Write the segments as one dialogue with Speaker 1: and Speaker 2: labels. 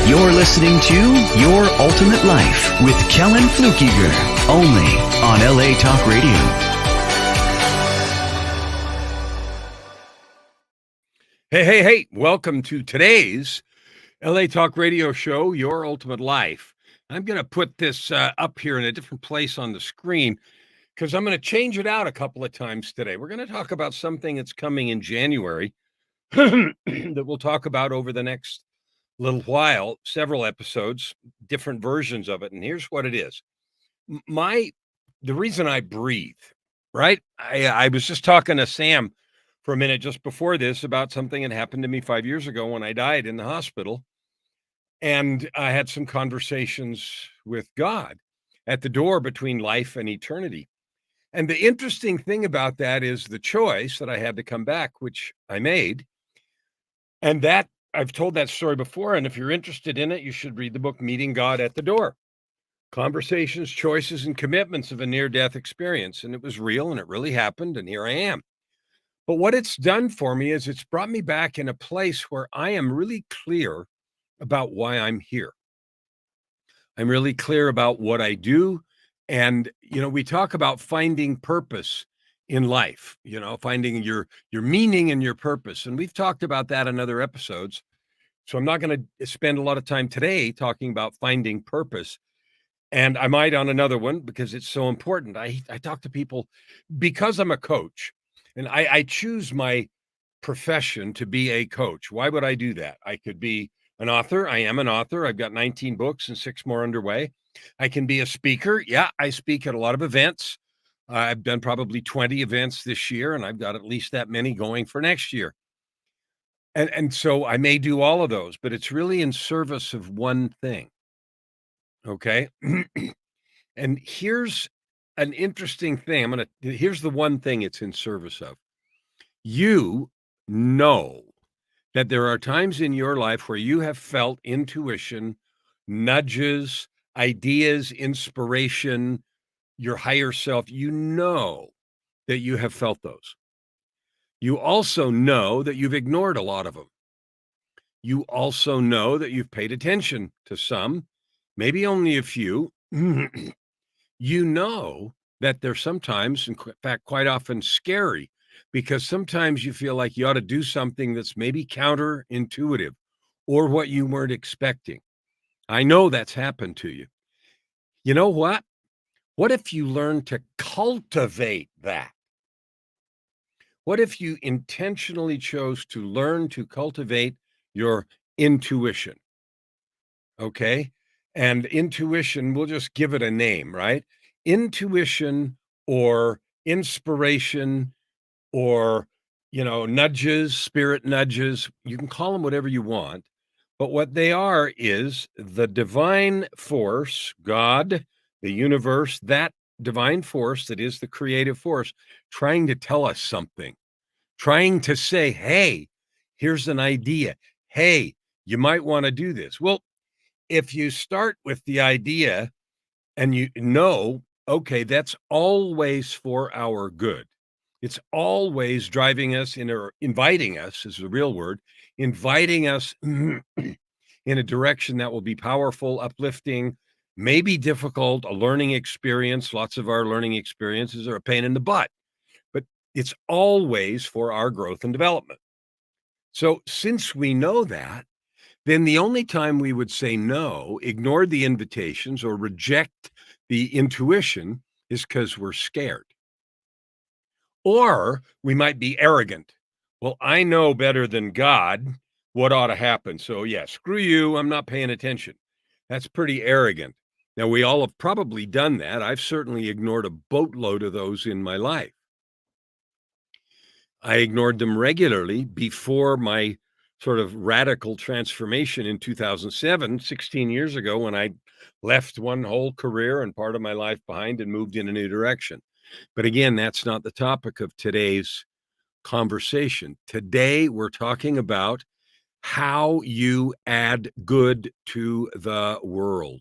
Speaker 1: You're listening to Your Ultimate Life with Kellan Fluckiger, only on LA Talk Radio.
Speaker 2: Hey, welcome to today's LA Talk Radio show, Your Ultimate Life. I'm going to put this up here in a different place on the screen because I'm going to change it out a couple of times today. We're going to talk about something that's coming in January that we'll talk about over the next little while, several episodes, different versions of it. And here's what it is. The reason I breathe, right? I was just talking to Sam for a minute just before this about something that happened to me 5 years ago when I died in the hospital. And I had some conversations with God at the door between life and eternity. And the interesting thing about that is the choice that I had to come back, which I made. And that I've told that story before. And if you're interested in it, you should read the book, Meeting God at the Door. Conversations, choices, and commitments of a near-death experience. And it was real and it really happened. And here I am. But what it's done for me is it's brought me back in a place where I am really clear about why I'm here. I'm really clear about what I do. And, we talk about finding purpose in life, finding your meaning and your purpose. And we've talked about that in other episodes. So I'm not going to spend a lot of time today talking about finding purpose. And I might on another one because it's so important. I talk to people because I'm a coach and I choose my profession to be a coach. Why would I do that? I could be an author. I am an author. I've got 19 books and 6 more underway. I can be a speaker. Yeah, I speak at a lot of events. I've done probably 20 events this year, and I've got at least that many going for next year. And so I may do all of those, but it's really in service of one thing. Okay. And here's an interesting thing. Here's the one thing it's in service of. You know that there are times in your life where you have felt intuition, nudges, ideas, inspiration, your higher self. You know that you have felt those. You also know that you've ignored a lot of them. You also know that you've paid attention to some, maybe only a few. You know that they're sometimes, in fact, quite often scary, because sometimes you feel like you ought to do something that's maybe counterintuitive or what you weren't expecting. I know that's happened to you. You know what? What if you learn to cultivate that? What if you intentionally chose to learn to cultivate your intuition? Okay. And intuition, we'll just give it a name, right? Intuition or inspiration or, nudges, spirit nudges, you can call them whatever you want. But what they are is the divine force, God, the universe, that divine force that is the creative force, trying to tell us something, trying to say, hey, here's an idea. Hey, you might want to do this. Well, if you start with the idea and okay, that's always for our good. It's always driving us or inviting us is the real word, inviting us in a direction that will be powerful, uplifting, maybe difficult, a learning experience. Lots of our learning experiences are a pain in the butt, but it's always for our growth and development. So since we know that, then the only time we would say no, ignore the invitations, or reject the intuition is because we're scared. Or we might be arrogant. Well, I know better than God what ought to happen. So, yeah, screw you. I'm not paying attention. That's pretty arrogant. Now, we all have probably done that. I've certainly ignored a boatload of those in my life. I ignored them regularly before my sort of radical transformation in 2007, 16 years ago, when I left one whole career and part of my life behind and moved in a new direction. But again, that's not the topic of today's conversation. Today, we're talking about how you add good to the world.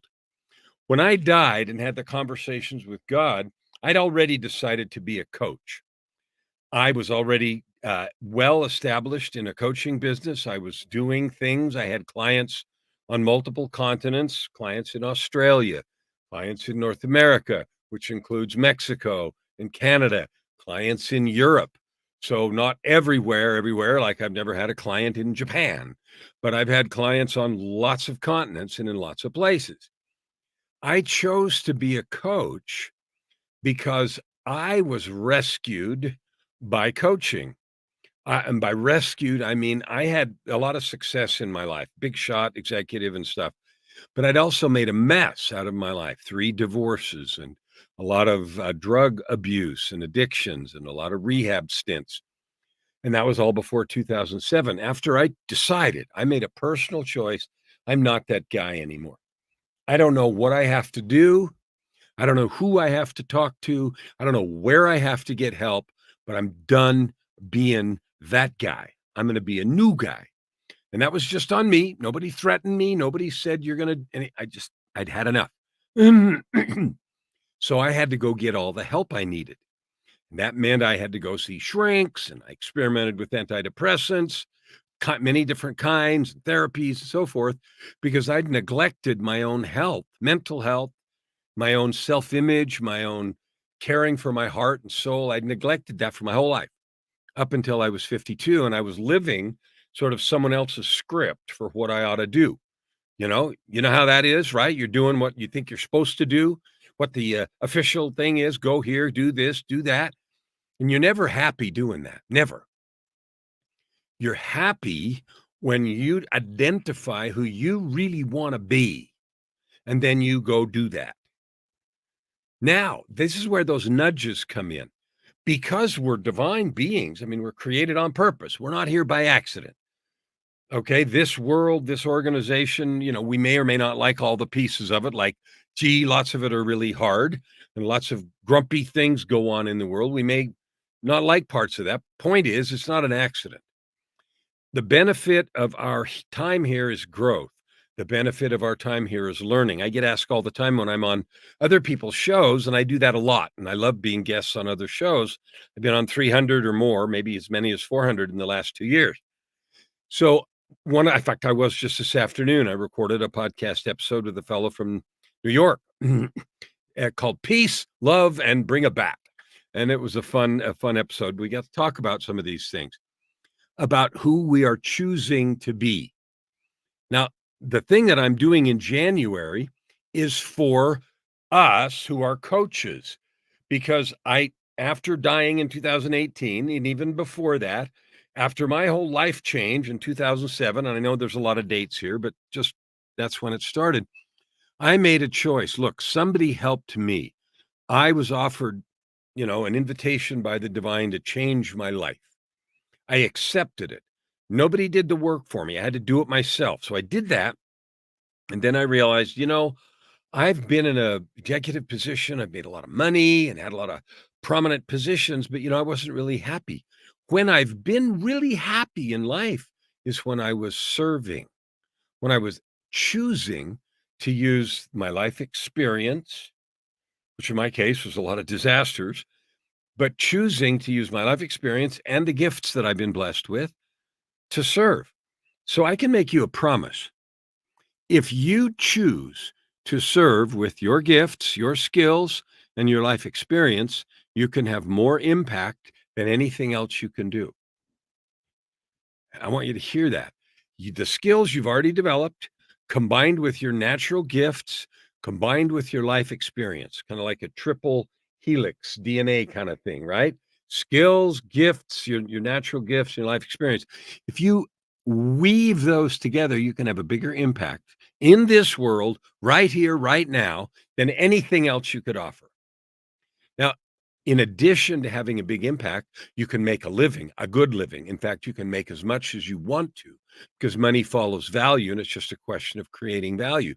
Speaker 2: When I died and had the conversations with God, I'd already decided to be a coach. I was already well established in a coaching business. I was doing things. I had clients on multiple continents, clients in Australia, clients in North America, which includes Mexico and Canada, clients in Europe. So not everywhere. Like I've never had a client in Japan, but I've had clients on lots of continents and in lots of places. I chose to be a coach because I was rescued by coaching. And by rescued, I mean I had a lot of success in my life, big shot executive and stuff. But I'd also made a mess out of my life, 3 divorces and a lot of drug abuse and addictions and a lot of rehab stints. And that was all before 2007. After I decided, I made a personal choice. I'm not that guy anymore. I don't know what I have to do. I don't know who I have to talk to. I don't know where I have to get help, but I'm done being that guy. I'm going to be a new guy. And that was just on me. Nobody threatened me. Nobody said you're going to, and I'd had enough. So I had to go get all the help I needed. And that meant I had to go see shrinks, and I experimented with antidepressants, many different kinds, therapies, and so forth, because I'd neglected my own health, mental health, my own self-image, my own caring for my heart and soul. I'd neglected that for my whole life up until I was 52, and I was living sort of someone else's script for what I ought to do. You know how that is, right? You're doing what you think you're supposed to do, what the official thing is, go here, do this, do that. And you're never happy doing that. Never. You're happy when you identify who you really want to be, and then you go do that. Now, this is where those nudges come in. Because we're divine beings, I mean, we're created on purpose. We're not here by accident. Okay, this world, this organization, we may or may not like all the pieces of it. Like, gee, lots of it are really hard and lots of grumpy things go on in the world. We may not like parts of that. Point is, it's not an accident. The benefit of our time here is growth. The benefit of our time here is learning. I get asked all the time when I'm on other people's shows, and I do that a lot. And I love being guests on other shows. I've been on 300 or more, maybe as many as 400 in the last 2 years. So in fact, I was just this afternoon. I recorded a podcast episode with a fellow from New York called Peace, Love, and Bring It Back. And it was a fun episode. We got to talk about some of these things, about who we are choosing to be. Now, the thing that I'm doing in January is for us who are coaches, because after dying in 2018, and even before that, after my whole life change in 2007, and I know there's a lot of dates here, but just that's when it started, I made a choice. Look, somebody helped me. I was offered, an invitation by the divine to change my life. I accepted it. Nobody did the work for me. I had to do it myself. So I did that. And then I realized, I've been in a executive position. I've made a lot of money and had a lot of prominent positions, but I wasn't really happy. When I've been really happy in life is when I was serving, when I was choosing to use my life experience, which in my case was a lot of disasters, but choosing to use my life experience and the gifts that I've been blessed with to serve. So I can make you a promise. If you choose to serve with your gifts, your skills, and your life experience, you can have more impact than anything else you can do. I want you to hear that. The skills you've already developed, combined with your natural gifts, combined with your life experience, kind of like a triple helix DNA kind of thing, right? Skills, gifts, your natural gifts, your life experience. If you weave those together, you can have a bigger impact in this world, right here, right now, than anything else you could offer. Now, in addition to having a big impact, you can make a living, a good living. In fact, you can make as much as you want to, because money follows value, and it's just a question of creating value.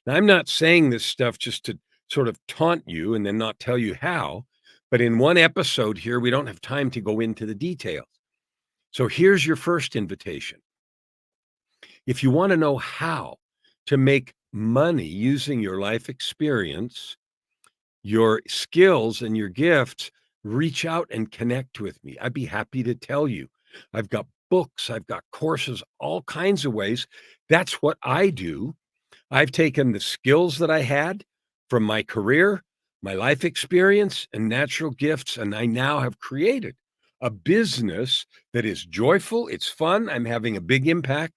Speaker 2: Now, I'm not saying this stuff just to sort of taunt you and then not tell you how, but in one episode here, we don't have time to go into the details. So here's your first invitation. If you want to know how to make money using your life experience, your skills, and your gifts, reach out and connect with me. I'd be happy to tell you. I've got books, I've got courses, all kinds of ways. That's what I do. I've taken the skills that I had from my career, my life experience, and natural gifts, and I now have created a business that is joyful, it's fun, I'm having a big impact,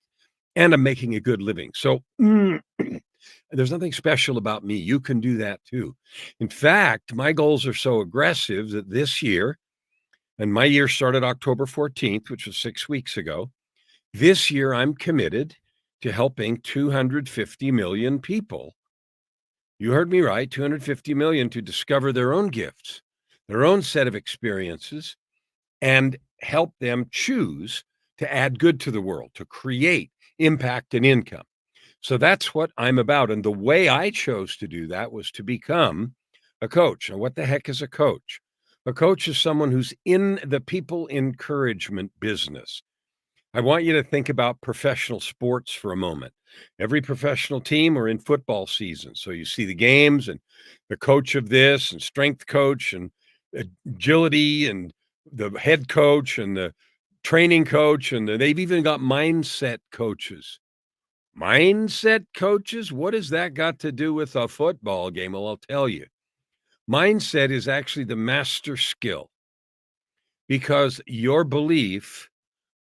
Speaker 2: and I'm making a good living. So, there's nothing special about me. You can do that too. In fact, my goals are so aggressive that this year, and my year started October 14th, which was 6 weeks ago. This year, I'm committed to helping 250 million people. You heard me right, 250 million to discover their own gifts, their own set of experiences, and help them choose to add good to the world, to create impact and income. So that's what I'm about. And the way I chose to do that was to become a coach. Now, what the heck is a coach? A coach is someone who's in the people encouragement business. I want you to think about professional sports for a moment. Every professional team are in football season. So you see the games and the coach of this and strength coach and agility and the head coach and the training coach. And they've even got mindset coaches. Mindset coaches? What has that got to do with a football game? Well, I'll tell you. Mindset is actually the master skill because your belief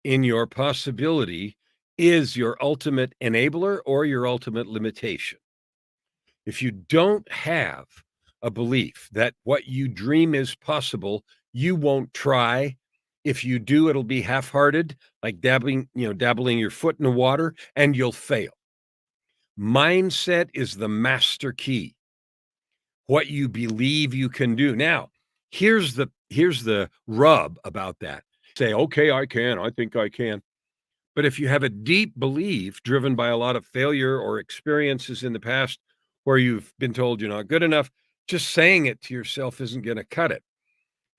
Speaker 2: in your possibility is your ultimate enabler or your ultimate limitation. If you don't have a belief that what you dream is possible, you won't try. If you do, it'll be half-hearted, like dabbling your foot in the water, and you'll fail. Mindset is the master key. What you believe you can do. Now, here's the rub about that. Say, okay, I can, I think I can. But if you have a deep belief driven by a lot of failure or experiences in the past where you've been told you're not good enough, just saying it to yourself isn't going to cut it.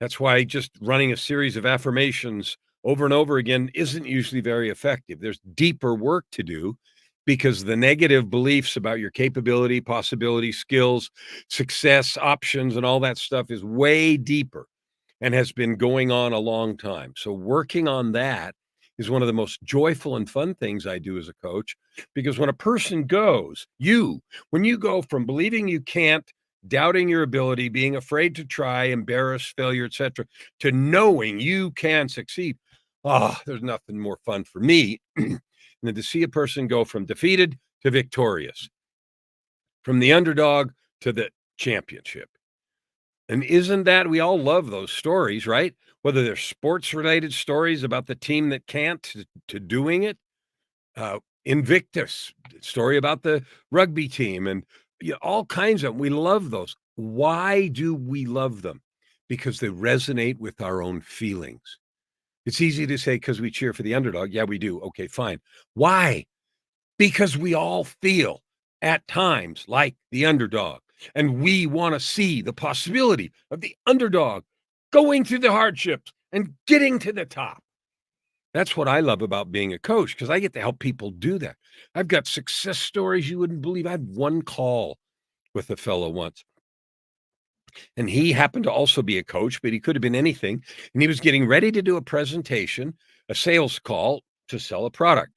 Speaker 2: That's why just running a series of affirmations over and over again isn't usually very effective. There's deeper work to do because the negative beliefs about your capability, possibility, skills, success, options, and all that stuff is way deeper and has been going on a long time. So working on that is one of the most joyful and fun things I do as a coach, because when a person goes, when you go from believing you can't, doubting your ability, being afraid to try, embarrassed, failure, etc., to knowing you can succeed, there's nothing more fun for me than to see a person go from defeated to victorious, from the underdog to the championship. And isn't that, we all love those stories, right? Whether they're sports related stories about the team that can't to doing it, Invictus story about the rugby team, and all kinds of, we love those. Why do we love them? Because they resonate with our own feelings. It's easy to say because we cheer for the underdog. Yeah, we do. Okay, fine. Why? Because we all feel at times like the underdog, and we want to see the possibility of the underdog going through the hardships and getting to the top. That's what I love about being a coach, because I get to help people do that. I've got success stories you wouldn't believe. I had one call with a fellow once, and he happened to also be a coach, but he could have been anything. And he was getting ready to do a presentation, a sales call to sell a product.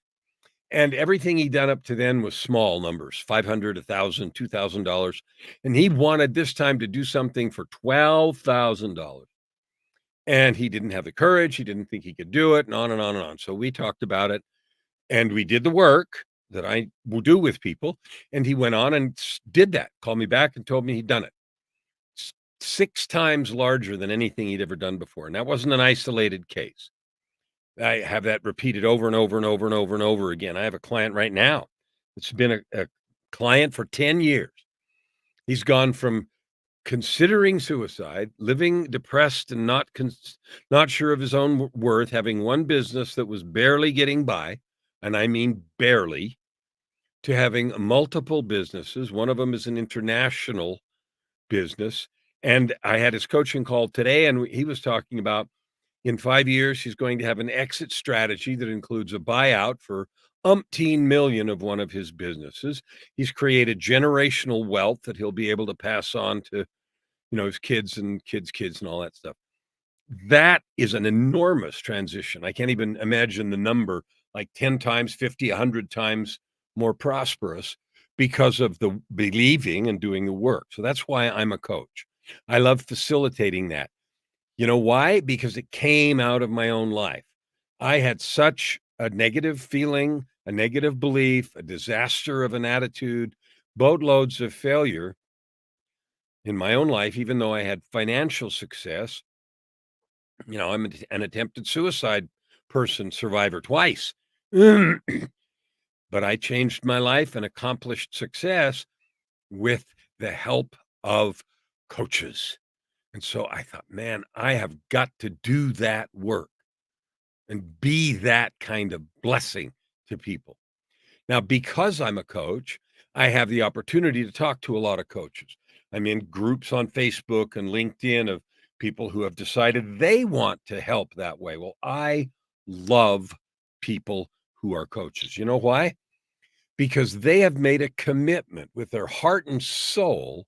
Speaker 2: And everything he'd done up to then was small numbers, 500, 1,000, $2,000. And he wanted this time to do something for $12,000. And he didn't have the courage. He didn't think he could do it, and on and on and on. So we talked about it, and we did the work that I will do with people. And he went on and did that, called me back and told me he'd done it. 6 times larger than anything he'd ever done before. And that wasn't an isolated case. I have that repeated over and over and over and over and over again. I have a client right now that's been a client for 10 years. He's gone from considering suicide, living depressed and not sure of his own worth, having one business that was barely getting by, and I mean barely, to having multiple businesses. One of them is an international business. And I had his coaching call today, and he was talking about in 5 years, he's going to have an exit strategy that includes a buyout for umpteen million of one of his businesses. He's created generational wealth that he'll be able to pass on to, his kids and kids' kids and all that stuff. That is an enormous transition. I can't even imagine the number, like 10 times, 50, 100 times more prosperous because of the believing and doing the work. So that's why I'm a coach. I love facilitating that. You know why? Because it came out of my own life. I had such a negative feeling, a negative belief, a disaster of an attitude, boatloads of failure in my own life, even though I had financial success. I'm an attempted suicide person, survivor twice. But I changed my life and accomplished success with the help of coaches. And so I thought, man, I have got to do that work and be that kind of blessing to people. Now, because I'm a coach, I have the opportunity to talk to a lot of coaches. I'm in groups on Facebook and LinkedIn of people who have decided they want to help that way. Well, I love people who are coaches. You know why? Because they have made a commitment with their heart and soul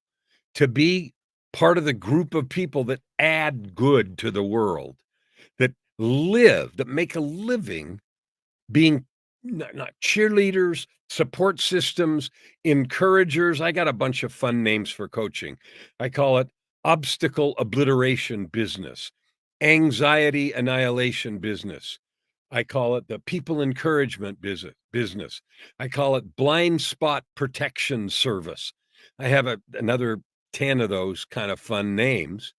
Speaker 2: to be part of the group of people that add good to the world, that live, that make a living being not cheerleaders, support systems, encouragers. I got a bunch of fun names for coaching. I call it obstacle obliteration business, anxiety annihilation business. I call it the people encouragement business. I call it blind spot protection service. I have another 10 of those kind of fun names.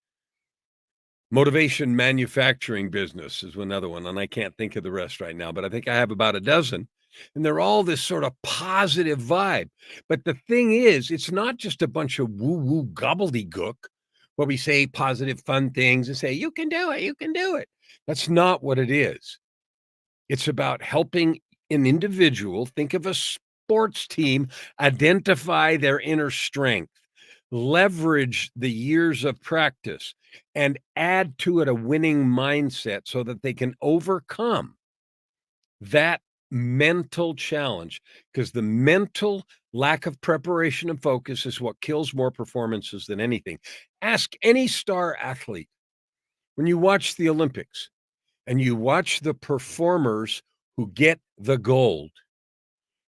Speaker 2: Motivation manufacturing business is another one, and I can't think of the rest right now, but I think I have about a dozen, and they're all this sort of positive vibe. But the thing is, it's not just a bunch of woo-woo gobbledygook where we say positive, fun things and say, you can do it, you can do it. That's not what it is. It's about helping an individual, think of a sports team, identify their inner strength, leverage the years of practice, and add to it a winning mindset so that they can overcome that mental challenge. Because the mental lack of preparation and focus is what kills more performances than anything. Ask any star athlete when you watch the Olympics and you watch the performers who get the gold,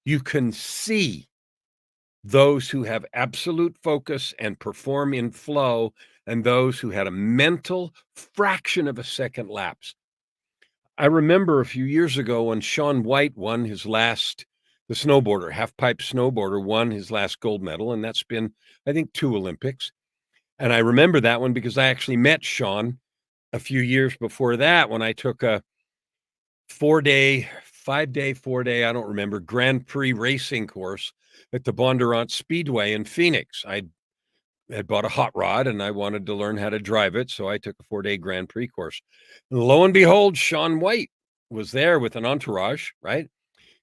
Speaker 2: you can see those who have absolute focus and perform in flow, and those who had a mental fraction of a second lapse. I remember a few years ago when Shaun White won the snowboarder, half pipe snowboarder, won his last gold medal, and that's been, I think, 2 Olympics. And I remember that one because I actually met Shaun a few years before that when I took a 4-day, 5-day, 4-day, I don't remember, Grand Prix racing course at the Bondurant Speedway in Phoenix. I had bought a hot rod and I wanted to learn how to drive it, so I took a 4-day Grand Prix course. And lo and behold, Shaun White was there with an entourage, right?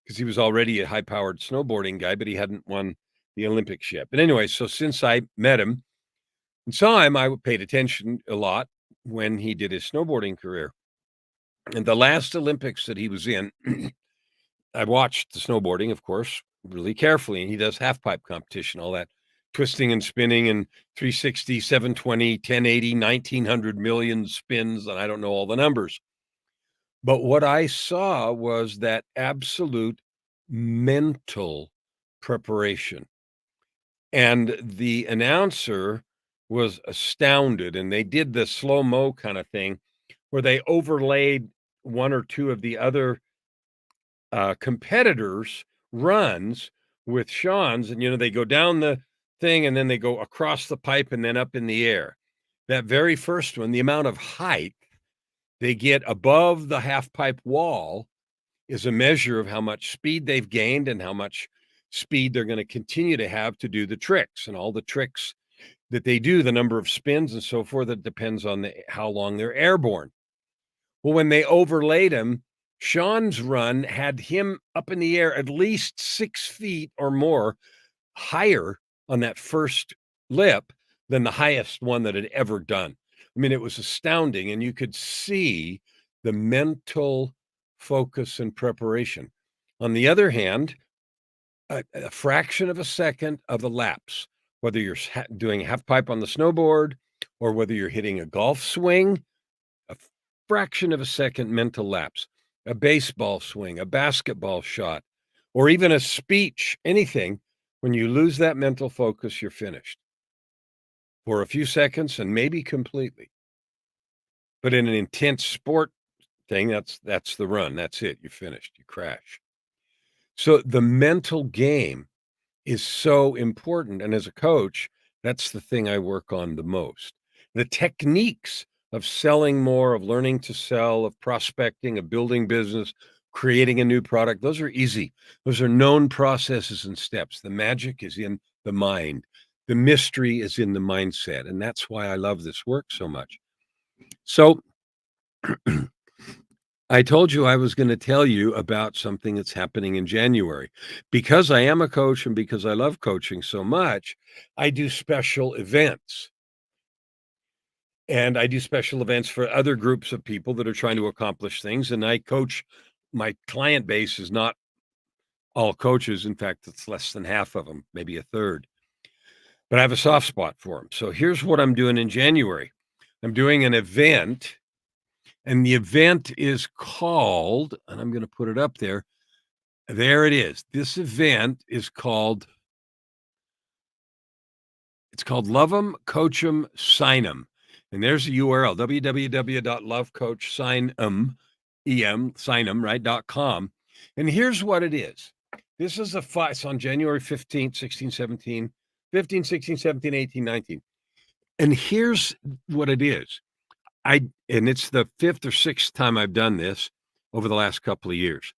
Speaker 2: Because he was already a high-powered snowboarding guy, but he hadn't won the Olympics yet. But anyway, so since I met him and saw him, I paid attention a lot when he did his snowboarding career. And the last Olympics that he was in, I watched the snowboarding, of course, really carefully, and he does half pipe competition, all that twisting and spinning and 360, 720, 1080, 1900 million spins, and I don't know all the numbers. But what I saw was that absolute mental preparation. And the announcer was astounded, and they did the slow-mo kind of thing where they overlaid one or two of the other competitors' runs with Sean's, and they go down the thing and then they go across the pipe and then up in the air. That very first one, the amount of height they get above the half pipe wall is a measure of how much speed they've gained and how much speed they're going to continue to have to do the tricks. And all the tricks that they do, the number of spins and so forth, that depends on how long they're airborne. Well, when they overlaid him, Sean's run had him up in the air at least 6 feet or more higher on that first lip than the highest one that had ever done. I mean, it was astounding, and you could see the mental focus and preparation. On the other hand, a fraction of a second of the lapse, whether you're doing half pipe on the snowboard or whether you're hitting a golf swing, a fraction of a second mental lapse, a baseball swing, a basketball shot, or even a speech, anything, when you lose that mental focus, you're finished for a few seconds and maybe completely. But in an intense sport thing, that's the run. That's it. You're finished. You crash. So the mental game is so important. And as a coach, that's the thing I work on the most. The techniques of selling more, of learning to sell, of prospecting, of building business, creating a new product, those are easy. Those are known processes and steps. The magic is in the mind. The mystery is in the mindset. And that's why I love this work so much. So I told you I was going to tell you about something that's happening in January. Because I am a coach and because I love coaching so much, I do special events. And I do special events for other groups of people that are trying to accomplish things. And I coach, my client base is not all coaches. In fact, it's less than half of them, maybe a third. But I have a soft spot for them. So here's what I'm doing in January. I'm doing an event, and the event is called, and I'm going to put it up there. There it is. This event is called, it's called Love 'em, Coach 'em, Sign 'em. And there's a URL, www.lovecoachsignem, right, .com. And here's what it is. This is it's on January 15th, 16, 17, 15, 16, 17, 18, 19. And here's what it is. And it's the fifth or sixth time I've done this over the last couple of years.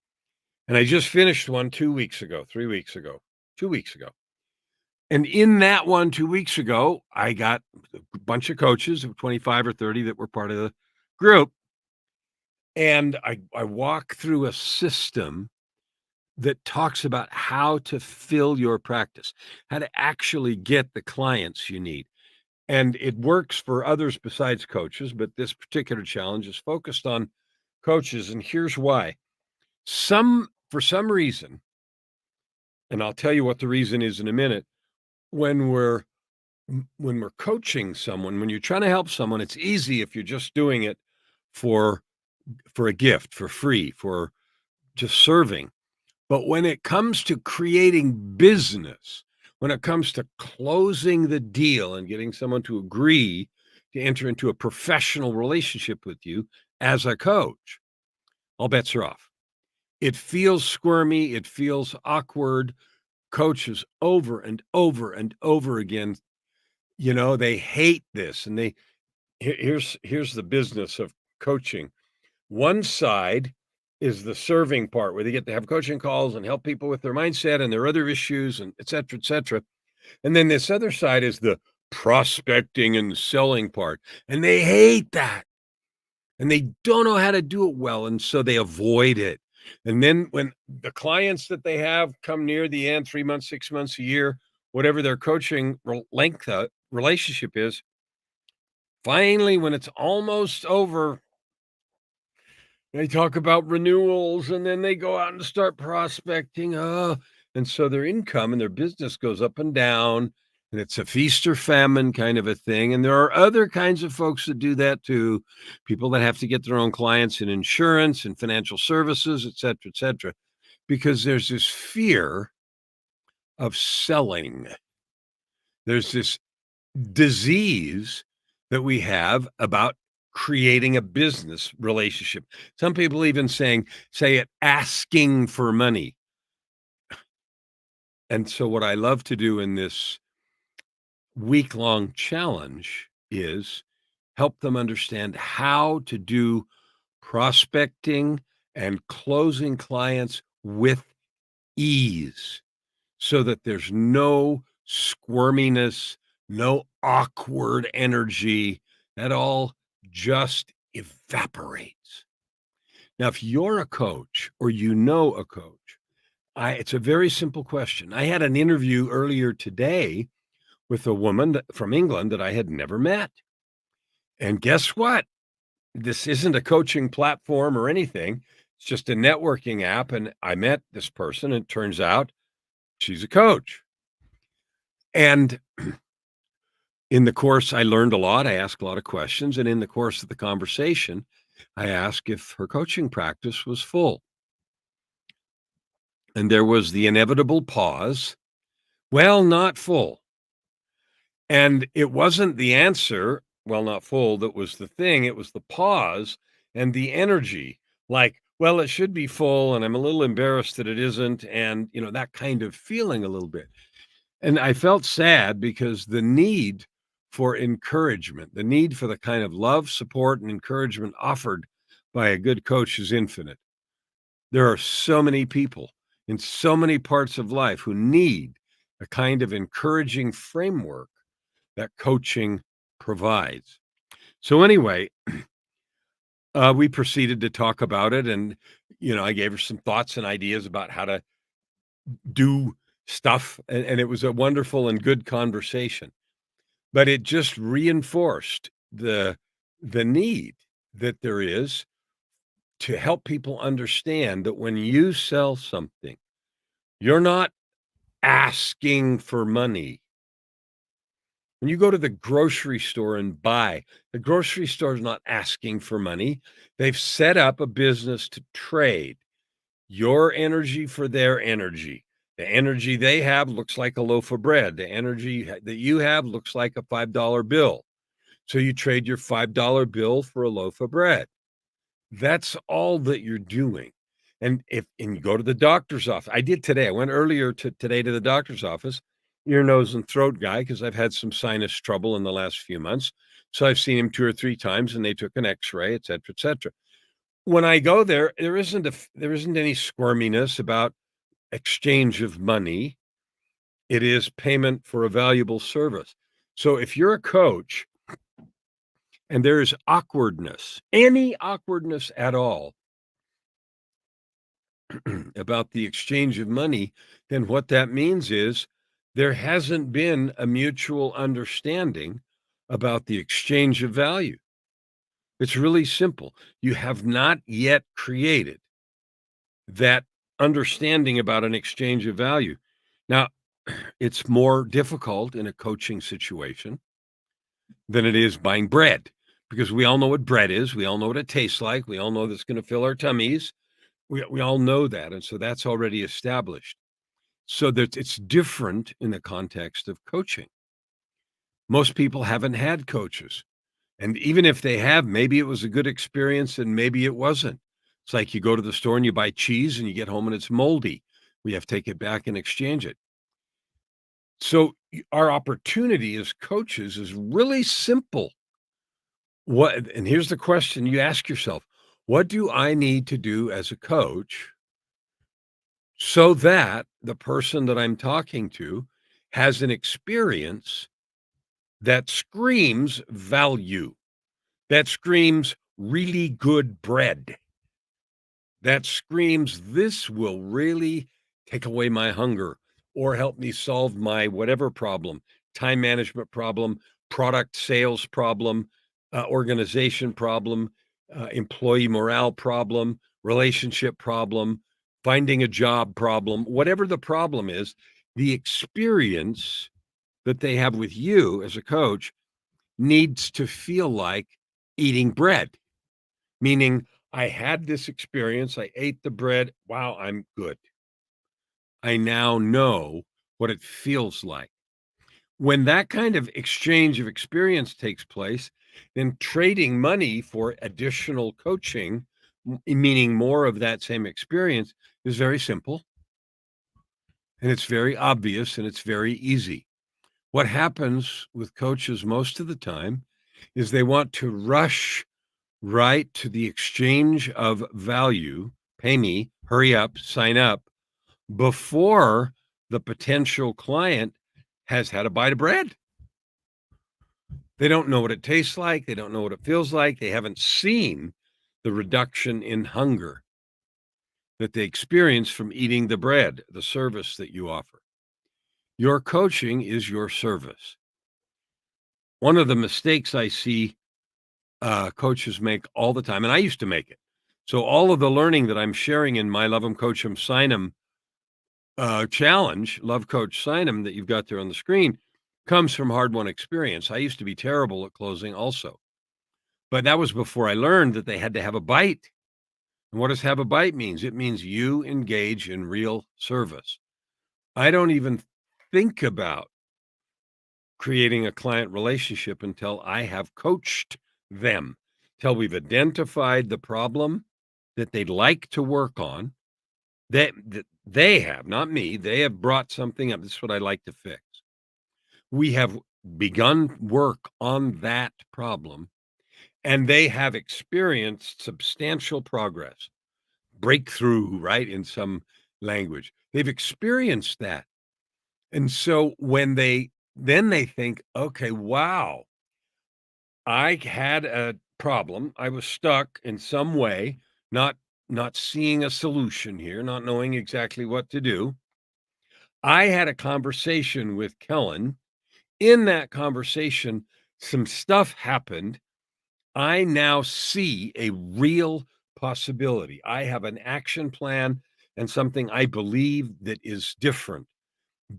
Speaker 2: And I just finished one 2 weeks ago, 3 weeks ago, 2 weeks ago. And in that one 2 weeks ago, I got a bunch of coaches of 25 or 30 that were part of the group. And I walk through a system that talks about how to fill your practice, how to actually get the clients you need. And it works for others besides coaches, but this particular challenge is focused on coaches. And here's why. For some reason, and I'll tell you what the reason is in a minute, when we're coaching someone, when you're trying to help someone, it's easy if you're just doing it for a gift, for free, for just serving. But when it comes to creating business, when it comes to closing the deal and getting someone to agree to enter into a professional relationship with you as a coach, all bets are off. It feels squirmy. It feels awkward. Coaches over and over and over again, they hate this. And here's the business of coaching. One side is the serving part where they get to have coaching calls and help people with their mindset and their other issues and et cetera, et cetera. And then this other side is the prospecting and selling part. And they hate that. And they don't know how to do it well. And so they avoid it. And then when the clients that they have come near the end, 3 months, 6 months, a year, whatever their coaching length relationship is, finally, when it's almost over, they talk about renewals, and then they go out and start prospecting. And so their income and their business goes up and down, and it's a feast or famine kind of a thing. And there are other kinds of folks that do that too. People that have to get their own clients in insurance and financial services, et cetera, because there's this fear of selling. There's this disease that we have about creating a business relationship. Some people even say it asking for money. And so what I love to do in this week-long challenge is help them understand how to do prospecting and closing clients with ease so that there's no squirminess, no awkward energy. That all just evaporates. Now, if you're a coach or a coach, it's a very simple question. I had an interview earlier today with a woman from England that I had never met. And guess what? This isn't a coaching platform or anything. It's just a networking app. And I met this person, and it turns out she's a coach. And in the course, I learned a lot. I asked a lot of questions. And in the course of the conversation, I asked if her coaching practice was full. And there was the inevitable pause. Well, not full. And it wasn't the answer, well, not full, that was the thing. It was the pause and the energy. Like, well, it should be full, and I'm a little embarrassed that it isn't. And, that kind of feeling a little bit. And I felt sad because the need for encouragement, the need for the kind of love, support, and encouragement offered by a good coach is infinite. There are so many people in so many parts of life who need a kind of encouraging framework that coaching provides. So, anyway, we proceeded to talk about it. And, I gave her some thoughts and ideas about how to do stuff. And it was a wonderful and good conversation. But it just reinforced the need that there is to help people understand that when you sell something, you're not asking for money. When you go to the grocery store and buy, the grocery store is not asking for money. They've set up a business to trade your energy for their energy. The energy they have looks like a loaf of bread. The energy that you have looks like a $5 bill. So you trade your $5 bill for a loaf of bread. That's all that you're doing. And you go to the doctor's office. I did today. I went earlier today to the doctor's office, ear, nose, and throat guy, because I've had some sinus trouble in the last few months. So I've seen him 2 or 3 times, and they took an X-ray, et cetera, et cetera. When I go there, there isn't any squirminess about exchange of money. It is payment for a valuable service. So if you're a coach and there is awkwardness, any awkwardness at all, about the exchange of money, then what that means is there hasn't been a mutual understanding about the exchange of value. It's really simple. You have not yet created that understanding about an exchange of value. Now, it's more difficult in a coaching situation than it is buying bread, because we all know what bread is. We all know what it tastes like. We all know that's going to fill our tummies. We all know that, and so that's already established. So that it's different in the context of coaching. Most people haven't had coaches, and even if they have, maybe it was a good experience and maybe it wasn't. It's like you go to the store and you buy cheese and you get home and it's moldy. We have to take it back and exchange it. So our opportunity as coaches is really simple. And here's the question you ask yourself: what do I need to do as a coach so that the person that I'm talking to has an experience that screams value, that screams really good bread, that screams this will really take away my hunger or help me solve my whatever problem, time management problem, product sales problem, organization problem, employee morale problem, relationship problem, finding a job problem, whatever the problem is, the experience that they have with you as a coach needs to feel like eating bread, meaning I had this experience, I ate the bread, wow, I'm good. I now know what it feels like. When that kind of exchange of experience takes place, then trading money for additional coaching, meaning more of that same experience, is very simple and it's very obvious and it's very easy. What happens with coaches most of the time is they want to rush right to the exchange of value, pay me, hurry up, sign up, before the potential client has had a bite of bread. They don't know what it tastes like. They don't know what it feels like. They haven't seen the reduction in hunger that they experience from eating the bread, the service that you offer. Your coaching is your service. One of the mistakes I see coaches make all the time, and I used to make it. So all of the learning that I'm sharing in my Love 'em, Coach 'em, Sign 'em challenge, Love Coach Sign 'em, that you've got there on the screen, comes from hard-won experience. I used to be terrible at closing also. But that was before I learned that they had to have a bite. And what does have a bite means? It means you engage in real service. I don't even think about creating a client relationship until I have coached them, till we've identified the problem that they'd like to work on. That they have, not me. They have brought something up. This is what I like to fix. We have begun work on that problem, and they have experienced substantial progress, breakthrough, right? In some language, they've experienced that. And so when they think, okay, wow, I had a problem. I was stuck in some way, not not seeing a solution here, not knowing exactly what to do. I had a conversation with Kellan. In that conversation, some stuff happened. I now see a real possibility. I have an action plan and something I believe that is different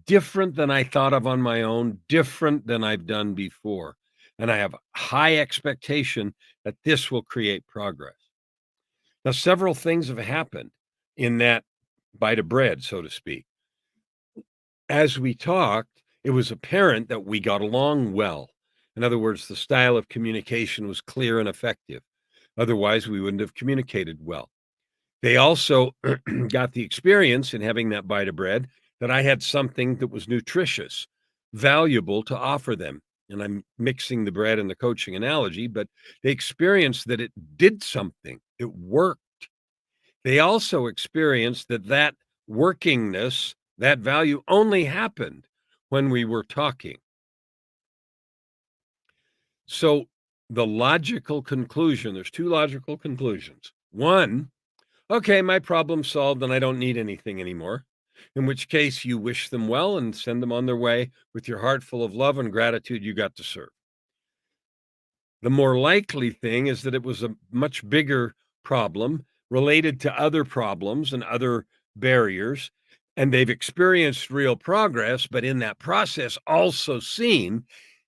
Speaker 2: than I thought of on my own, different than I've done before. And I have high expectation that this will create progress. Now, several things have happened in that bite of bread, so to speak. As we talked, it was apparent that we got along well. In other words, the style of communication was clear and effective. Otherwise, we wouldn't have communicated well. They also got the experience in having that bite of bread that I had something that was nutritious, valuable to offer them. And I'm mixing the bread and the coaching analogy, but they experienced that it did something, it worked. They also experienced that that workingness, that value only happened when we were talking. So the logical conclusion, there's two logical conclusions. One, okay, my problem's solved and I don't need anything anymore. In which case you wish them well and send them on their way with your heart full of love and gratitude you got to serve. The more likely thing is that it was a much bigger problem related to other problems and other barriers. And they've experienced real progress, but in that process, also seen,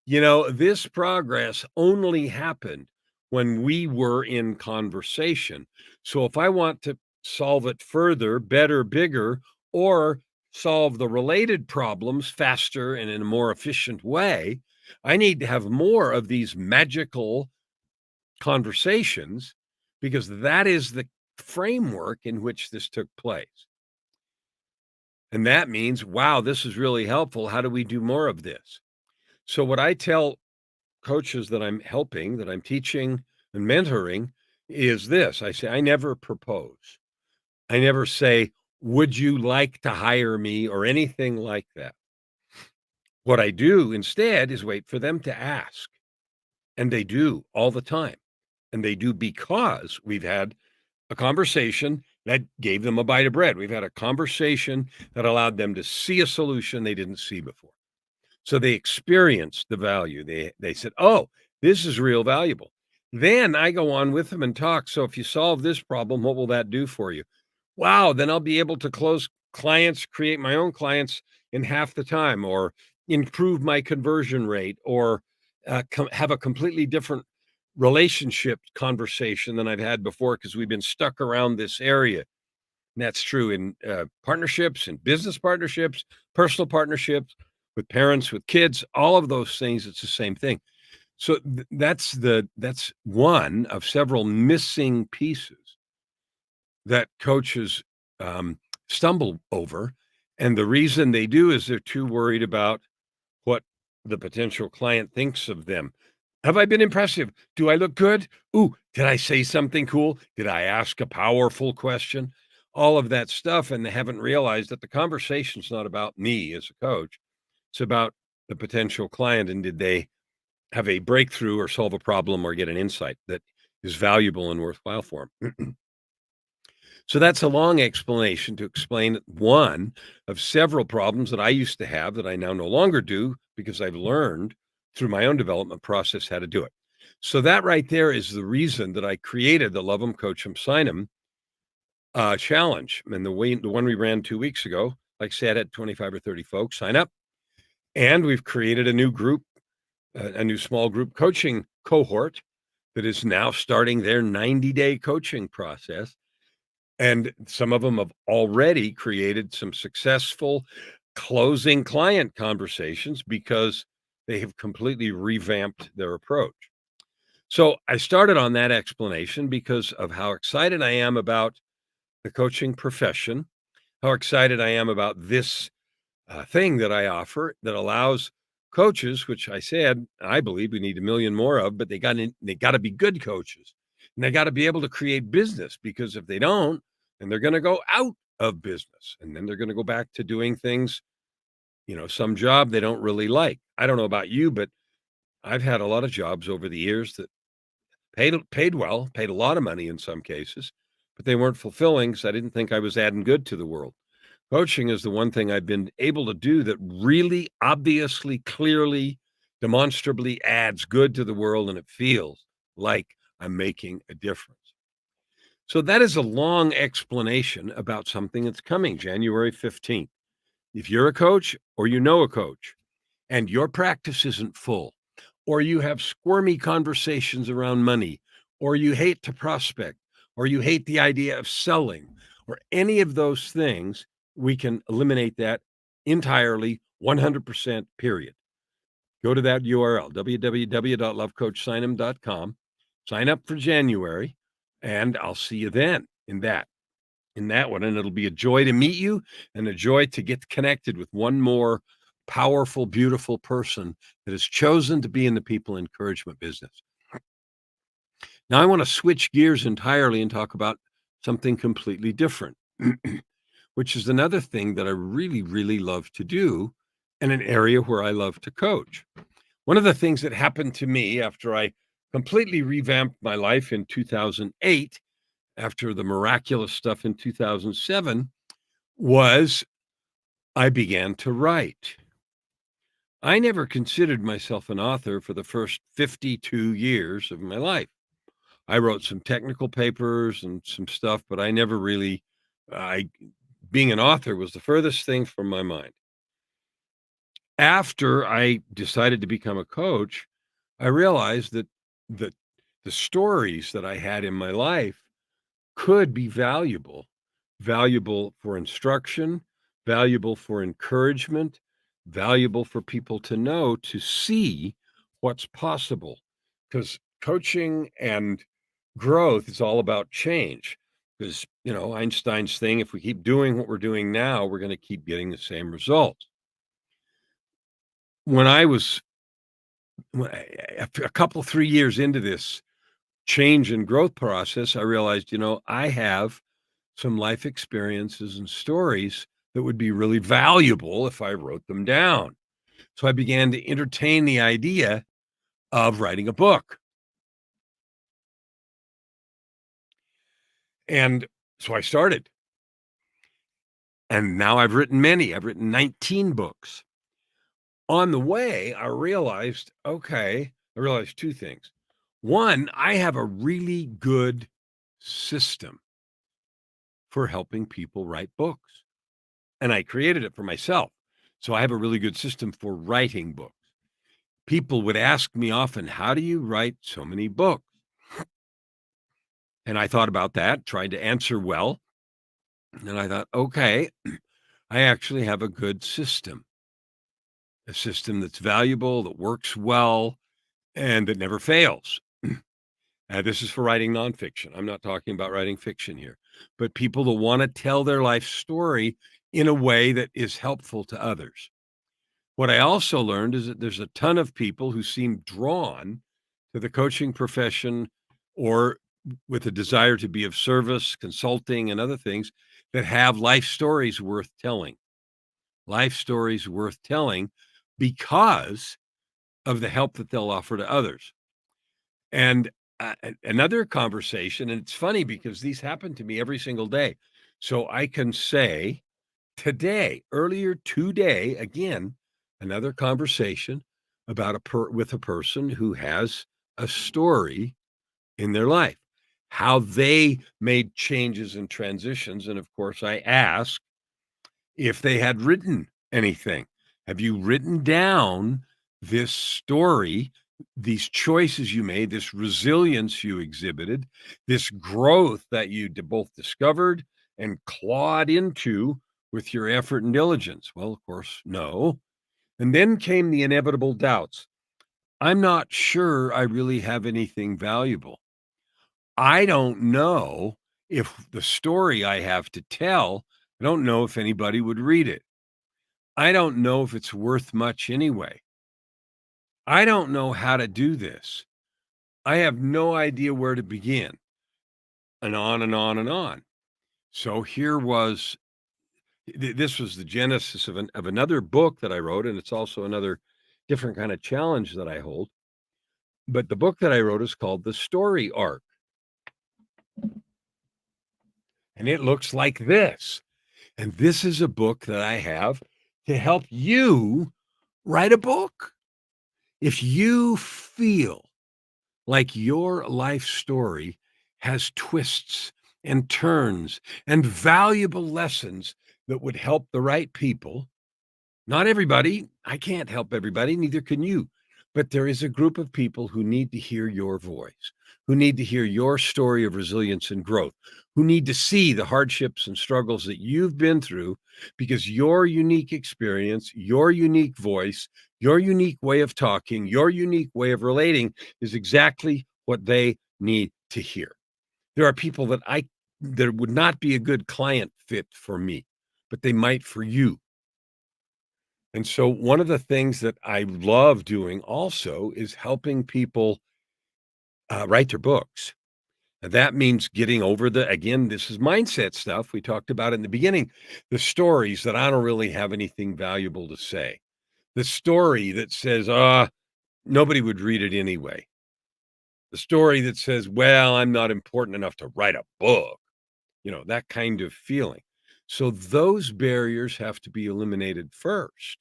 Speaker 2: this progress only happened when we were in conversation. So if I want to solve it further, better, bigger, or solve the related problems faster and in a more efficient way, I need to have more of these magical conversations because that is the framework in which this took place. And that means, wow, this is really helpful. How do we do more of this? So, what I tell coaches that I'm helping, that I'm teaching and mentoring is this: I say, I never propose. I never say, would you like to hire me or anything like that. What I do instead is wait for them to ask. And they do all the time. And they do because we've had a conversation that gave them a bite of bread. We've had a conversation that allowed them to see a solution they didn't see before. So they experienced the value. They said, "Oh, this is real valuable." Then I go on with them and talk. So if you solve this problem, what will that do for you? Wow, then I'll be able to close clients, create my own clients in half the time, or improve my conversion rate, or have a completely different relationship conversation than I've had before because we've been stuck around this area. And that's true in partnerships, in business partnerships, personal partnerships, with parents, with kids, all of those things. It's the same thing. So that's one of several missing pieces that coaches stumble over. And the reason they do is they're too worried about what the potential client thinks of them. Have I been impressive? Do I look good? Ooh, did I say something cool? Did I ask a powerful question? All of that stuff. And they haven't realized that the conversation's not about me as a coach. It's about the potential client. And did they have a breakthrough or solve a problem or get an insight that is valuable and worthwhile for them? So that's a long explanation to explain one of several problems that I used to have that I now no longer do because I've learned through my own development process how to do it. So that right there is the reason that I created the Love 'em, Coach 'em, Sign 'em challenge. And the one we ran 2 weeks ago, like I said, had 25 or 30 folks sign up. And we've created a new group, a new small group coaching cohort that is now starting their 90-day coaching process. And some of them have already created some successful closing client conversations because they have completely revamped their approach. So I started on that explanation because of how excited I am about the coaching profession, how excited I am about this thing that I offer that allows coaches, which I said I believe we need a million more of, but they got to be good coaches, and they got to be able to create business, because if they don't, then they're going to go out of business, and then they're going to go back to doing things, some job they don't really like. I don't know about you, but I've had a lot of jobs over the years that paid well, paid a lot of money in some cases, but they weren't fulfilling because I didn't think I was adding good to the world. Coaching is the one thing I've been able to do that really obviously, clearly, demonstrably adds good to the world, and it feels like I'm making a difference. So that is a long explanation about something that's coming January 15th. If you're a coach or you know a coach and your practice isn't full, or you have squirmy conversations around money, or you hate to prospect, or you hate the idea of selling, or any of those things, we can eliminate that entirely, 100%, period. Go to that URL, www.lovecoachsinem.com, sign up for January, and I'll see you then in that one. And it'll be a joy to meet you and a joy to get connected with one more powerful, beautiful person that has chosen to be in the people encouragement business. Now, I want to switch gears entirely and talk about something completely different, which is another thing that I really, really love to do, and an area where I love to coach. One of the things that happened to me after I completely revamped my life in 2008, after the miraculous stuff in 2007, was I began to write. I never considered myself an author for the first 52 years of my life. I wrote some technical papers and some stuff, but I never really, I, being an author was the furthest thing from my mind. After I decided to become a coach, I realized that the, the stories that I had in my life could be valuable for instruction, valuable for encouragement, valuable for people to know, to see what's possible. Because coaching and growth is all about change. Because, Einstein's thing, if we keep doing what we're doing now, we're going to keep getting the same results. When I was a couple, 3 years into this change and growth process, I realized, I have some life experiences and stories that would be really valuable if I wrote them down. So I began to entertain the idea of writing a book. And so I started. And now I've written many. I've written 19 books. On the way, I realized two things. One, I have a really good system for helping people write books. And I created it for myself. So I have a really good system for writing books. People would ask me often, how do you write so many books? And I thought about that, tried to answer well. And I thought, okay, I actually have a good system, a system that's valuable, that works well, and that never fails. This is for writing nonfiction. I'm not talking about writing fiction here, but people that want to tell their life story in a way that is helpful to others. What I also learned is that there's a ton of people who seem drawn to the coaching profession, or with a desire to be of service, consulting, and other things, that have life stories worth telling. Life stories worth telling because of the help that they'll offer to others. And another conversation, and it's funny because these happen to me every single day. So I can say earlier today, again, another conversation about with a person who has a story in their life, how they made changes and transitions. And of course, I asked if they had written anything. Have you written down this story these choices you made, this resilience you exhibited, this growth that you both discovered and clawed into with your effort and diligence? Well, of course, no. And then came the inevitable doubts. I'm not sure I really have anything valuable. I don't know if the story I have to tell, I don't know if anybody would read it. I don't know if it's worth much anyway. I don't know how to do this. I have no idea where to begin, and on and on and on. So here was this was the genesis of another book that I wrote, and it's also another different kind of challenge that I hold. But the book that I wrote is called The Story Arc, and it looks like this. And this is a book that I have to help you write a book. If you feel like your life story has twists and turns and valuable lessons that would help the right people. Not everybody. I can't help everybody, neither can you. But there is a group of people who need to hear your voice, who need to hear your story of resilience and growth, who need to see the hardships and struggles that you've been through, because your unique experience, your unique voice, your unique way of talking, your unique way of relating is exactly what they need to hear. There are people that would not be a good client fit for me, but they might for you. And so one of the things that I love doing also is helping people write their books. And that means getting over again, this is mindset stuff we talked about in the beginning, the stories that I don't really have anything valuable to say. The story that says, nobody would read it anyway. The story that says, well, I'm not important enough to write a book, that kind of feeling. So those barriers have to be eliminated first.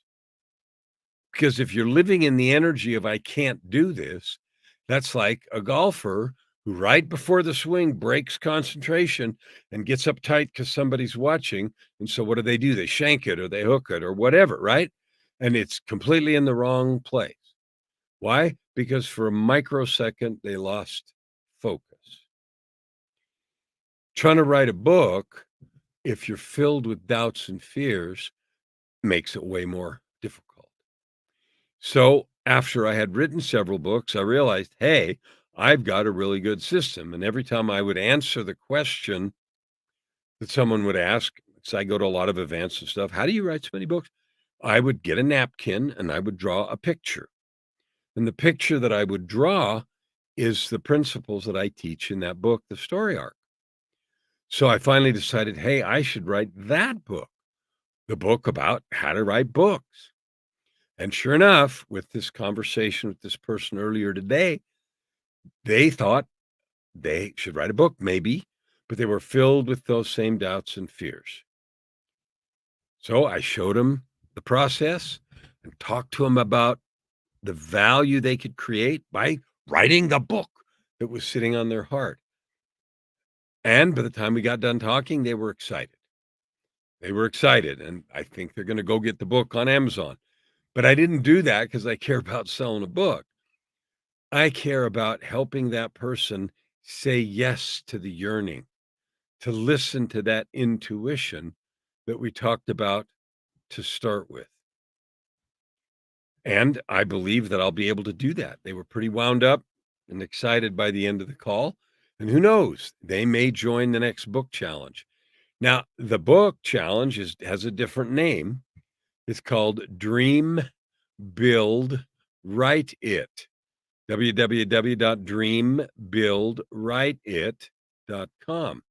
Speaker 2: Because if you're living in the energy of, I can't do this, that's like a golfer who right before the swing breaks concentration and gets uptight because somebody's watching. And so what do? They shank it or they hook it or whatever, right? And it's completely in the wrong place. Why? Because for a microsecond, they lost focus. Trying to write a book, if you're filled with doubts and fears, makes it way more difficult. So after I had written several books, I realized, hey, I've got a really good system. And every time I would answer the question that someone would ask, because I go to a lot of events and stuff, how do you write so many books? I would get a napkin and I would draw a picture. And the picture that I would draw is the principles that I teach in that book, The Story Arc. So I finally decided, hey, I should write that book, the book about how to write books. And sure enough, with this conversation with this person earlier today, they thought they should write a book, maybe, but they were filled with those same doubts and fears. So I showed them the process and talked to them about the value they could create by writing the book that was sitting on their heart. And by the time we got done talking, they were excited. They were excited. And I think they're going to go get the book on Amazon. But I didn't do that because I care about selling a book. I care about helping that person say yes to the yearning, to listen to that intuition that we talked about to start with. And I believe that I'll be able to do that. They were pretty wound up and excited by the end of the call. And who knows, they may join the next book challenge. Now, the book challenge has a different name. It's called Dream, Build, Write It. www.dreambuildwriteit.com.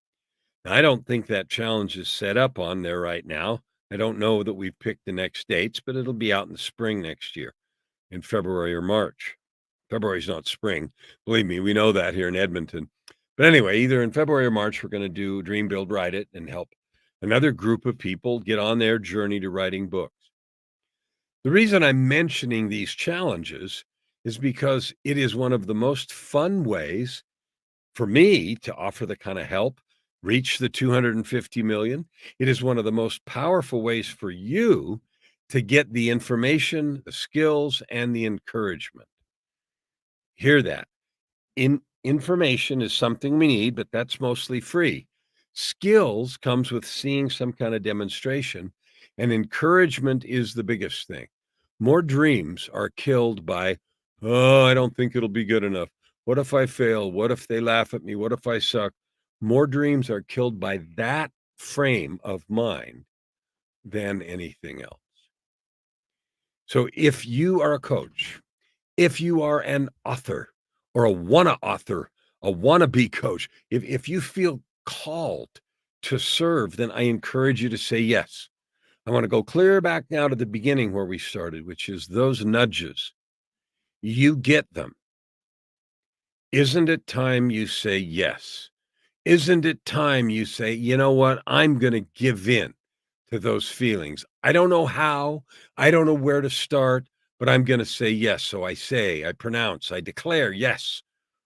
Speaker 2: Now, I don't think that challenge is set up on there right now. I don't know that we've picked the next dates, but it'll be out in the spring next year, in February or March. February's not spring. Believe me, we know that here in Edmonton. But anyway, either in February or March, we're going to do Dream, Build, Write It and help another group of people get on their journey to writing books. The reason I'm mentioning these challenges is because it is one of the most fun ways for me to offer the kind of help, reach the 250 million. It is one of the most powerful ways for you to get the information, the skills, and the encouragement. Hear that. Information is something we need, but that's mostly free. Skills comes with seeing some kind of demonstration, and encouragement is the biggest thing. More dreams are killed by, oh, I don't think it'll be good enough. What if I fail? What if they laugh at me? What if I suck? More dreams are killed by that frame of mind than anything else. So if you are a coach, if you are an author or a wanna author, a wannabe coach, if you feel called to serve, then I encourage you to say yes. I want to go clear back now to the beginning where we started, which is those nudges. You get them. Isn't it time you say yes? Isn't it time you say, you know what? I'm going to give in to those feelings. I don't know how, I don't know where to start, but I'm going to say yes. So I say, I pronounce, I declare, yes,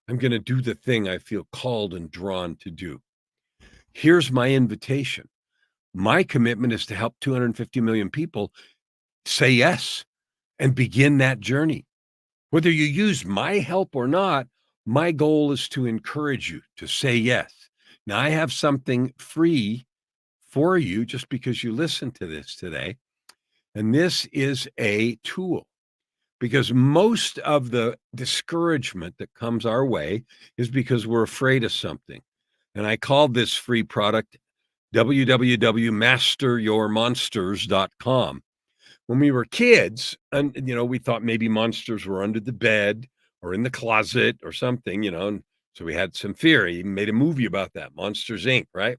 Speaker 2: I'm going to do the thing I feel called and drawn to do. Here's my invitation. My commitment is to help 250 million people say yes and begin that journey. Whether you use my help or not, my goal is to encourage you to say yes. Now, I have something free for you just because you listened to this today. And this is a tool because most of the discouragement that comes our way is because we're afraid of something. And I called this free product www.masteryourmonsters.com. When we were kids, and we thought maybe monsters were under the bed or in the closet or something, and so we had some fear. He made a movie about that, Monsters Inc., right?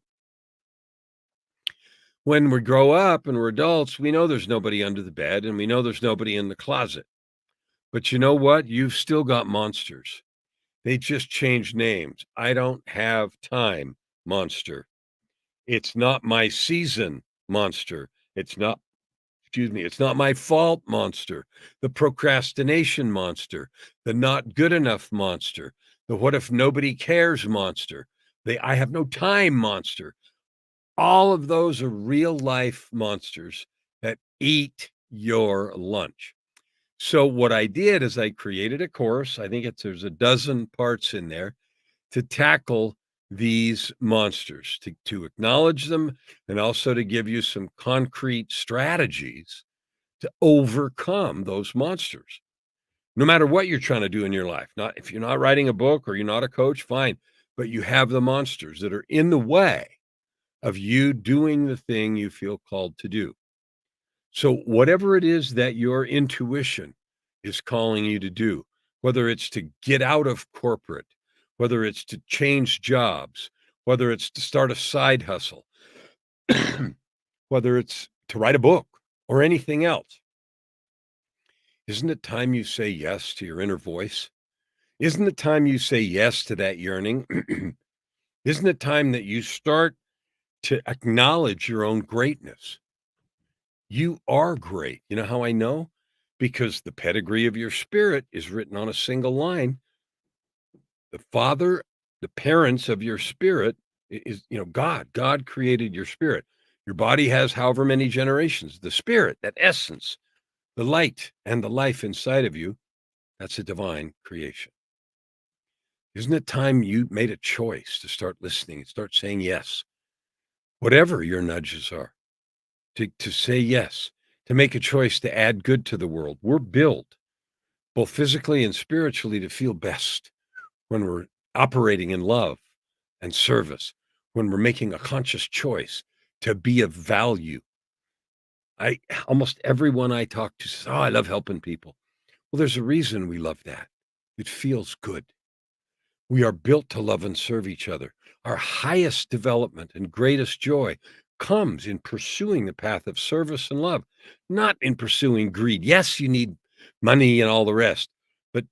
Speaker 2: When we grow up and we're adults, we know there's nobody under the bed and we know there's nobody in the closet. But you know what? You've still got monsters. They just changed names. I don't have time, monster. It's not my season, monster. It's not my fault, monster. The procrastination monster, the not good enough monster, the what if nobody cares monster, the I have no time monster. All of those are real life monsters that eat your lunch. So what I did is I created a course. I think there's a dozen parts in there to tackle these monsters, to acknowledge them, and also to give you some concrete strategies to overcome those monsters. No matter what you're trying to do in your life, not if you're not writing a book or you're not a coach, fine, but you have the monsters that are in the way of you doing the thing you feel called to do. So whatever it is that your intuition is calling you to do, whether it's to get out of corporate, whether it's to change jobs, whether it's to start a side hustle, whether it's to write a book or anything else, isn't it time you say yes to your inner voice? Isn't it time you say yes to that yearning? Isn't it time that you start to acknowledge your own greatness? You are great. You know how I know? Because the pedigree of your spirit is written on a single line. The father, the parents of your spirit is, God. God created your spirit. Your body has however many generations. The spirit, that essence, the light and the life inside of you, that's a divine creation. Isn't it time you made a choice to start listening and start saying yes? Whatever your nudges are, to say yes, to make a choice to add good to the world. We're built both physically and spiritually to feel best when we're operating in love and service, when we're making a conscious choice to be of value. Almost everyone I talk to says, "Oh, I love helping people." Well, there's a reason we love that. It feels good. We are built to love and serve each other. Our highest development and greatest joy comes in pursuing the path of service and love, not in pursuing greed. Yes, you need money and all the rest, but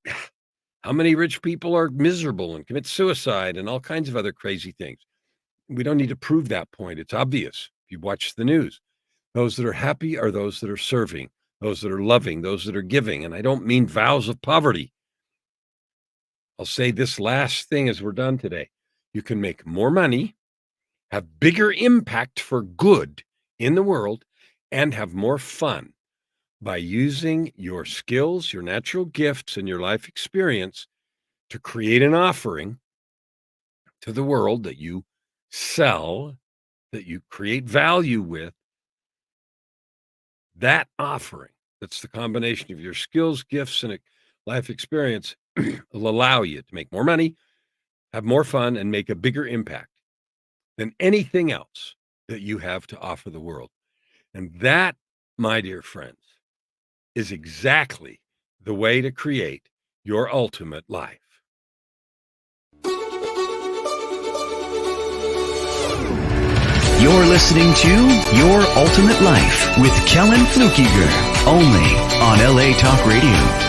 Speaker 2: how many rich people are miserable and commit suicide and all kinds of other crazy things? We don't need to prove that point. It's obvious if you watch the news. Those that are happy are those that are serving, those that are loving, those that are giving. And I don't mean vows of poverty. I'll say this last thing as we're done today. You can make more money, have bigger impact for good in the world, and have more fun by using your skills, your natural gifts, and your life experience to create an offering to the world that you sell, that you create value with. That offering, that's the combination of your skills, gifts, and life experience, will allow you to make more money, have more fun, and make a bigger impact than anything else that you have to offer the world. And that, my dear friends, is exactly the way to create your ultimate life.
Speaker 1: You're listening to Your Ultimate Life with Kellan Fluckiger, only on LA Talk Radio.